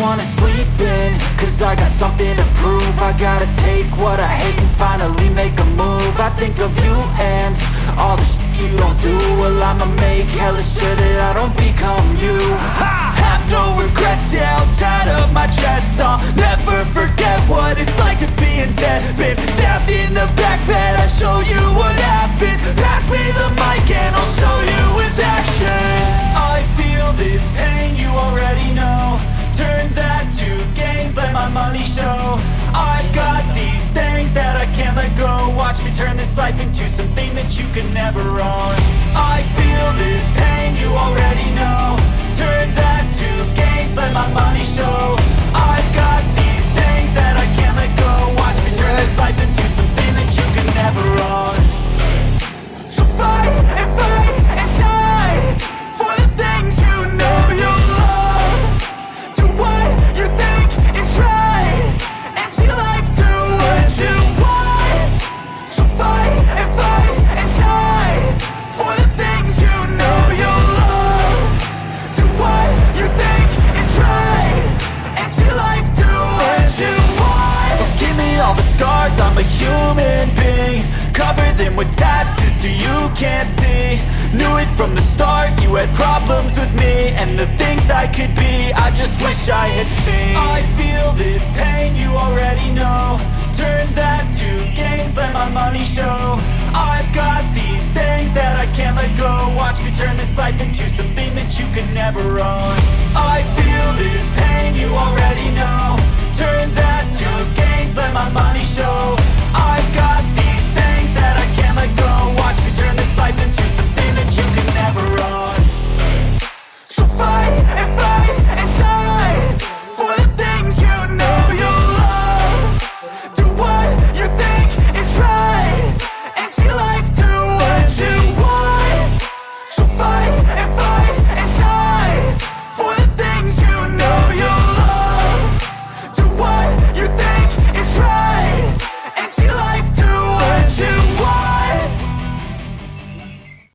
wanna sleep in, cause I got something to prove. I gotta take what I hate and finally make a move. I think of you and all the shit you don't do. Well, I'ma make hella sure that I don't become you. I have no regrets, yeah, I'll tie up my chest. I'll never forget what it's like to be in debt. Been stabbed in the back bed, I'll show you what happens. Pass me the mic and I'll show you with action. I feel this pain, you already know. Turn that to gains, let my money show. I've got these things that I can't let go. Watch me turn this life into something that you can never own. I feel this pain, you already know. Turn that to gains, let my money show. I've got these things that I can't let go. Watch me turn this life into something that you can never own. So fight and die for the things you know you love. Do what you think is right, and see life do what you want. So fight and die for the things you know you love. Do what you think is right, and see life do what you want. So give me all the scars, I'm a human being. Cover them with tattoos so you can't see. Knew it from the start, you had problems with me and the things I could be, I just wish I had seen. I feel this pain, you already know. Turn that to gains, let my money show. I've got these things that I can't let go. Watch me turn this life into something that you can never own. I feel this pain, you already know. Turn that to